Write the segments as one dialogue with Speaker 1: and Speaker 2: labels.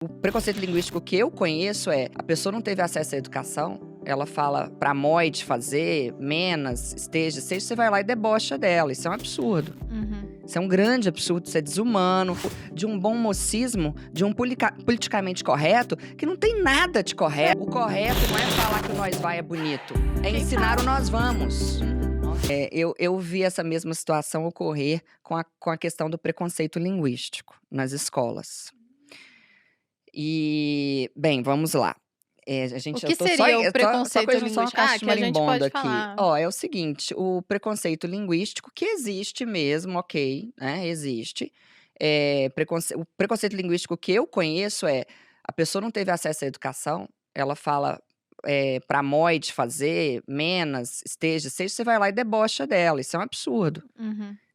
Speaker 1: O preconceito linguístico que eu conheço é a pessoa não teve acesso à educação, ela fala pra moide fazer, menos, esteja, seja, você vai lá e debocha dela. Isso é um absurdo. Isso é um grande absurdo, isso é desumano, de um bom mocismo, de um politicamente correto, que não tem nada de correto. O correto não é falar que o nós vai é bonito, é ensinar o nós vamos. Eu vi essa mesma situação ocorrer com a questão do preconceito linguístico nas escolas. E, bem, vamos lá.
Speaker 2: O que seria o preconceito linguístico?
Speaker 1: Caixa de
Speaker 2: Que a gente
Speaker 1: marimbondo
Speaker 2: pode
Speaker 1: aqui.
Speaker 2: falar.
Speaker 1: É o seguinte, o preconceito linguístico que existe mesmo, ok, né, existe. O preconceito linguístico que eu conheço é a pessoa não teve acesso à educação, ela fala pra moide fazer, menos, esteja, seja, você vai lá e debocha dela. Isso é um absurdo.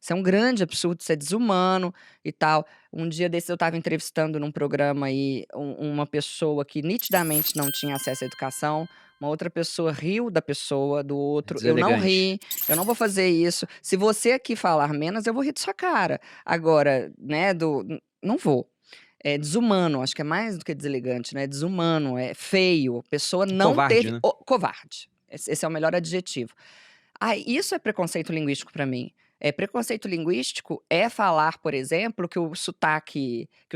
Speaker 1: Isso é um grande absurdo, isso é desumano e tal. Um dia desses eu estava entrevistando num programa aí uma pessoa que nitidamente não tinha acesso à educação. Uma outra pessoa riu da pessoa, do outro. Eu não ri, eu não vou fazer isso. Se você aqui falar menos, eu vou rir de sua cara. Agora, né, não vou. É desumano, acho que é mais do que deselegante, né? Desumano, é feio. A pessoa não
Speaker 3: Covarde,
Speaker 1: teve.
Speaker 3: né?
Speaker 1: Covarde. Esse é o melhor adjetivo. Isso é preconceito linguístico para mim. Preconceito linguístico é falar, por exemplo, que o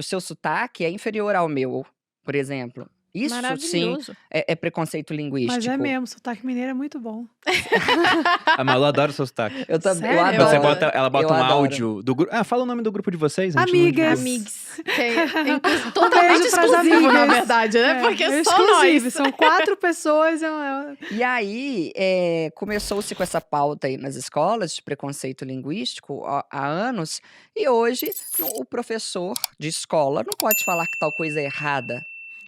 Speaker 1: seu sotaque é inferior ao meu, por exemplo. Isso sim
Speaker 2: Maravilhoso.
Speaker 1: é preconceito linguístico.
Speaker 4: Mas é mesmo, sotaque mineiro é muito bom.
Speaker 3: A Malu adora o seu sotaque.
Speaker 1: Eu
Speaker 4: Sério?
Speaker 1: adoro.
Speaker 3: Quando você bota, ela bota
Speaker 1: Eu
Speaker 3: um
Speaker 1: adoro.
Speaker 3: áudio do grupo. Fala o nome do grupo de vocês. a gente não
Speaker 4: Amigas.
Speaker 3: divulga.
Speaker 2: Amigs. Que é totalmente
Speaker 4: beijo pras
Speaker 2: exclusivo, na
Speaker 4: amigas.
Speaker 2: verdade, né? Porque
Speaker 4: é
Speaker 2: só
Speaker 4: exclusivo,
Speaker 2: nós.
Speaker 4: são 4 pessoas.
Speaker 1: E aí, começou-se com essa pauta aí nas escolas de preconceito linguístico há anos, e hoje o professor de escola não pode falar que tal coisa é errada.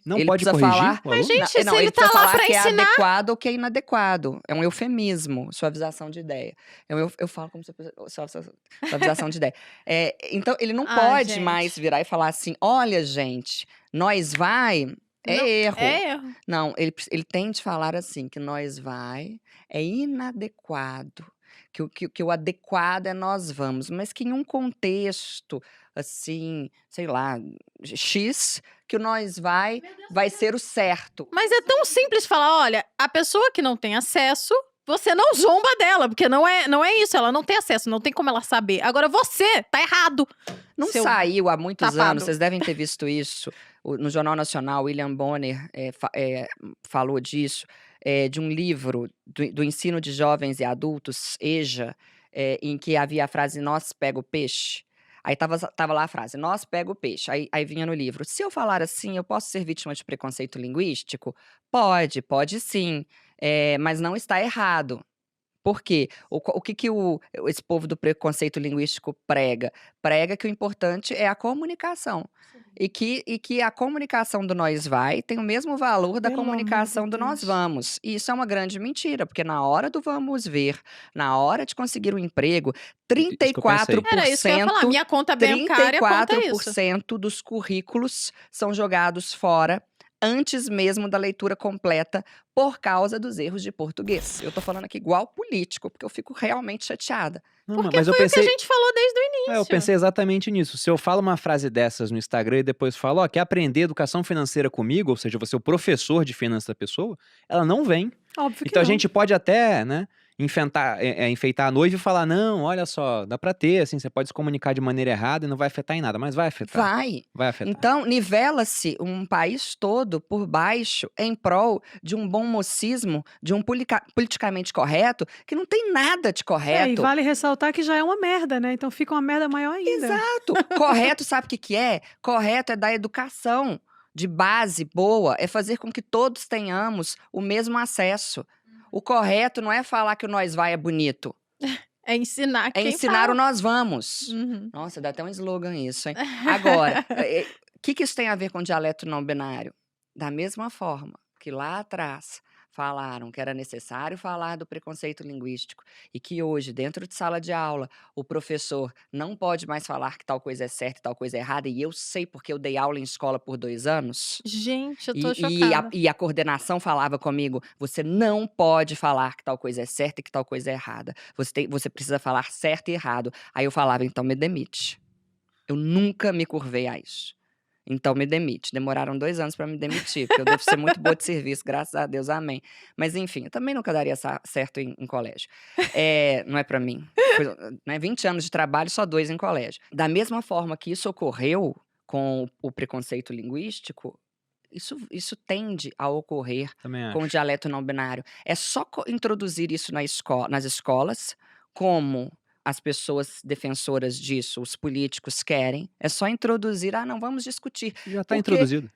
Speaker 3: Não
Speaker 1: Ele
Speaker 3: pode
Speaker 1: precisa
Speaker 3: corrigir
Speaker 1: falar.
Speaker 3: o aluno?
Speaker 2: Gente, se
Speaker 1: Não,
Speaker 2: ele
Speaker 1: ele
Speaker 2: tá
Speaker 1: precisa
Speaker 2: lá
Speaker 1: falar
Speaker 2: pra
Speaker 1: que é
Speaker 2: ensinar.
Speaker 1: adequado ou que é inadequado. É um eufemismo, suavização de ideia. Eu falo como suavização de ideia. Então, ele não pode
Speaker 2: gente.
Speaker 1: mais virar e falar assim: olha, gente, nós vai.
Speaker 2: Não,
Speaker 1: Erro.
Speaker 2: É erro.
Speaker 1: Não, ele tem de falar assim, que nós vai é inadequado. Que o adequado é nós vamos, mas que em um contexto, assim, sei lá, X, que o nós vai ser o certo.
Speaker 2: Mas é tão simples falar, olha, a pessoa que não tem acesso, você não zomba dela, porque não é isso, ela não tem acesso, não tem como ela saber. Agora você tá errado.
Speaker 1: Não
Speaker 2: Seu
Speaker 1: saiu há muitos
Speaker 2: tapado.
Speaker 1: anos, vocês devem ter visto isso, no Jornal Nacional, William Bonner falou disso, de um livro do ensino de jovens e adultos, EJA, em que havia a frase, nós pega o peixe. Aí tava lá a frase, nós pega o peixe. Aí vinha no livro, se eu falar assim, eu posso ser vítima de preconceito linguístico? Pode sim, mas não está errado. Por quê? O que esse povo do preconceito linguístico prega? Prega que o importante é a comunicação. E que a comunicação do nós vai tem o mesmo valor da
Speaker 4: Pelo
Speaker 1: comunicação
Speaker 4: amor de
Speaker 1: do nós
Speaker 4: Deus.
Speaker 1: vamos. E isso é uma grande mentira, porque na hora do vamos ver, na hora de conseguir um emprego,
Speaker 3: Isso que eu pensei.
Speaker 1: 34%,
Speaker 2: Era isso que eu ia falar. Minha conta bancária conta isso.
Speaker 1: 34% dos currículos são jogados fora antes mesmo da leitura completa por causa dos erros de português. Eu tô falando aqui igual político, porque eu fico realmente chateada.
Speaker 3: Não,
Speaker 2: Porque
Speaker 3: mas eu
Speaker 2: foi o que a
Speaker 3: pensei,
Speaker 2: gente falou desde o início.
Speaker 3: eu pensei exatamente nisso. Se eu falo uma frase dessas no Instagram e depois falo, ó, quer aprender educação financeira comigo, ou seja, você é o professor de finanças da pessoa, ela não vem.
Speaker 4: Óbvio que
Speaker 3: Então a
Speaker 4: não.
Speaker 3: gente pode até, né, enfeitar a noiva e falar, não, olha só, dá pra ter, assim, você pode se comunicar de maneira errada e não vai afetar em nada, mas vai afetar. Vai afetar.
Speaker 1: Então, nivela-se um país todo por baixo em prol de um bom mocismo, de um politicamente correto, que não tem nada de
Speaker 4: E
Speaker 1: correto.
Speaker 4: vale ressaltar que já é uma merda, né? Então fica uma merda maior ainda.
Speaker 1: Exato. Correto, sabe o que é? Correto é dar educação de base boa, é fazer com que todos tenhamos o mesmo acesso. O correto não é falar que o nós vai é bonito,
Speaker 2: É ensinar
Speaker 1: é
Speaker 2: quem
Speaker 1: ensinar
Speaker 2: fala.
Speaker 1: o nós vamos. Nossa, dá até um slogan isso, hein? Agora, o que isso tem a ver com dialeto não binário? Da mesma forma que lá atrás falaram que era necessário falar do preconceito linguístico e que hoje, dentro de sala de aula, o professor não pode mais falar que tal coisa é certa e tal coisa é errada, e eu sei porque eu dei aula em escola por 2 anos.
Speaker 2: Gente, eu tô
Speaker 1: E
Speaker 2: chocada.
Speaker 1: a coordenação falava comigo, você não pode falar que tal coisa é certa e que tal coisa é errada. Você precisa falar certo e errado. Aí eu falava, então me demite. Eu nunca me curvei a isso. Então me demite. Demoraram 2 anos para me demitir, porque eu devo ser muito boa de serviço, graças a Deus, amém. Mas enfim, eu também nunca daria certo em colégio. Não é para mim. Foi, né, 20 anos de trabalho, só 2 em colégio. Da mesma forma que isso ocorreu com o preconceito linguístico, isso tende a ocorrer
Speaker 3: Também
Speaker 1: com o
Speaker 3: acho.
Speaker 1: dialeto não binário. É só introduzir isso nas escolas, como as pessoas defensoras disso, os políticos querem. É só introduzir, não, vamos discutir.
Speaker 3: Já está
Speaker 1: Porque
Speaker 3: introduzido.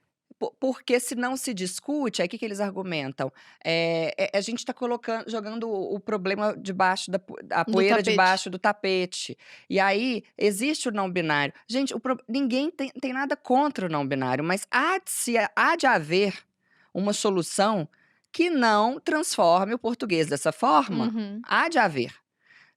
Speaker 1: Porque se não se discute, aí o que eles argumentam? A gente está jogando o problema debaixo a poeira
Speaker 2: tapete.
Speaker 1: debaixo do tapete. E aí existe o não binário. Gente, ninguém tem nada contra o não binário, mas há de haver uma solução que não transforme o português dessa forma.
Speaker 2: Uhum.
Speaker 1: Há de haver.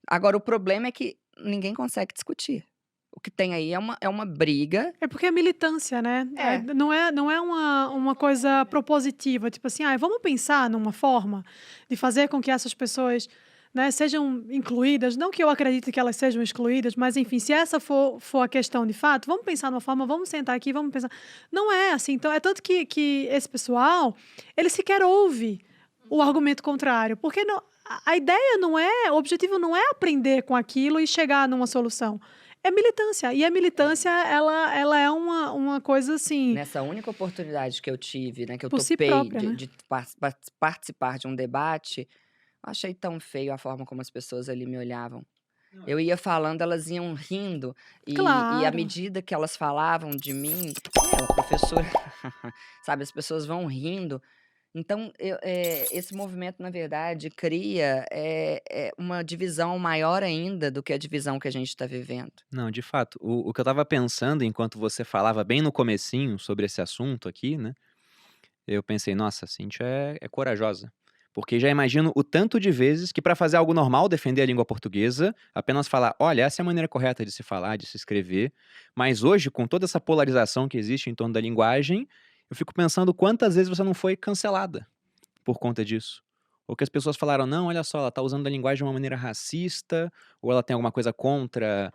Speaker 1: Agora, o problema é que ninguém consegue discutir. O que tem aí é uma briga.
Speaker 4: É porque é militância, né? Não é uma coisa propositiva. Tipo assim, vamos pensar numa forma de fazer com que essas pessoas, né, sejam incluídas. Não que eu acredite que elas sejam excluídas, mas enfim, se essa for a questão de fato, vamos pensar numa forma, vamos sentar aqui, vamos pensar. Não é assim. Então, é tanto que esse pessoal, ele sequer ouve o argumento contrário. Porque a ideia o objetivo não é aprender com aquilo e chegar numa solução. É militância. E a militância, ela é uma coisa assim...
Speaker 1: Nessa única oportunidade que eu tive, né, que eu
Speaker 4: Por si
Speaker 1: topei
Speaker 4: própria, né?
Speaker 1: de participar de um debate, eu achei tão feio a forma como as pessoas ali me olhavam. Eu ia falando, elas iam rindo. E à
Speaker 4: Claro.
Speaker 1: medida que elas falavam de mim, a professora, sabe, as pessoas vão rindo. Então, esse movimento, na verdade, cria uma divisão maior ainda do que a divisão que a gente está vivendo.
Speaker 3: Não, de fato. O que eu tava pensando enquanto você falava bem no comecinho sobre esse assunto aqui, né? Eu pensei, nossa, a Cíntia é corajosa. Porque já imagino o tanto de vezes que para fazer algo normal, defender a língua portuguesa, apenas falar, olha, essa é a maneira correta de se falar, de se escrever. Mas hoje, com toda essa polarização que existe em torno da linguagem, eu fico pensando quantas vezes você não foi cancelada por conta disso. Ou que as pessoas falaram, não, olha só, ela tá usando a linguagem de uma maneira racista, ou ela tem alguma coisa contra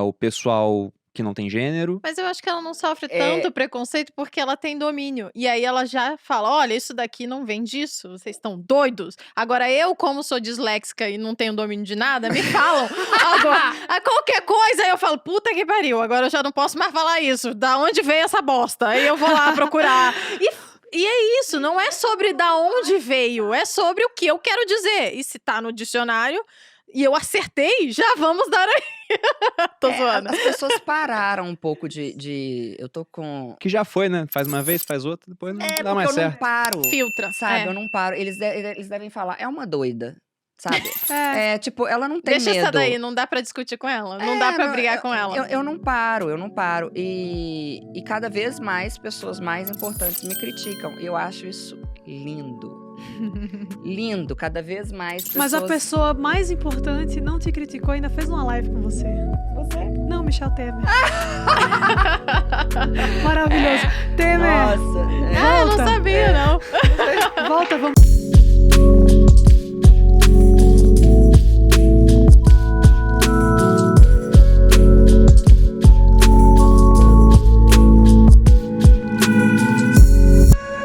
Speaker 3: o pessoal que não tem gênero.
Speaker 2: Mas eu acho que ela não sofre tanto preconceito porque ela tem domínio. E aí ela já fala, olha, isso daqui não vem disso, vocês estão doidos. Agora eu, como sou disléxica e não tenho domínio de nada, me falam. Agora, qualquer coisa, aí eu falo, puta que pariu, agora eu já não posso mais falar isso. Da onde veio essa bosta? Aí eu vou lá procurar. E é isso, não é sobre da onde veio, é sobre o que eu quero dizer. E se tá no dicionário e eu acertei, já vamos dar aí. Tô zoando.
Speaker 1: As pessoas pararam um pouco de... Eu tô com...
Speaker 3: Que já foi, né? Faz uma vez, faz outra, depois não dá mais
Speaker 1: porque eu
Speaker 3: certo.
Speaker 1: não paro.
Speaker 2: Filtra.
Speaker 1: Sabe, eu não paro. Eles devem falar, é uma doida, sabe?
Speaker 4: É.
Speaker 1: Tipo, ela não tem
Speaker 2: Deixa
Speaker 1: medo.
Speaker 2: essa daí, não dá pra discutir com ela. Não dá pra brigar com ela.
Speaker 1: Eu não paro. E cada vez mais pessoas mais importantes me criticam. Eu acho isso lindo. Lindo, cada vez mais pessoas...
Speaker 4: Mas a pessoa mais importante não te criticou, ainda fez uma live com você.
Speaker 1: Você?
Speaker 4: Não, Michel Temer. Maravilhoso. Temer,
Speaker 1: Nossa.
Speaker 2: Ah, eu não
Speaker 4: volta.
Speaker 2: sabia, não.
Speaker 4: Volta, vamos...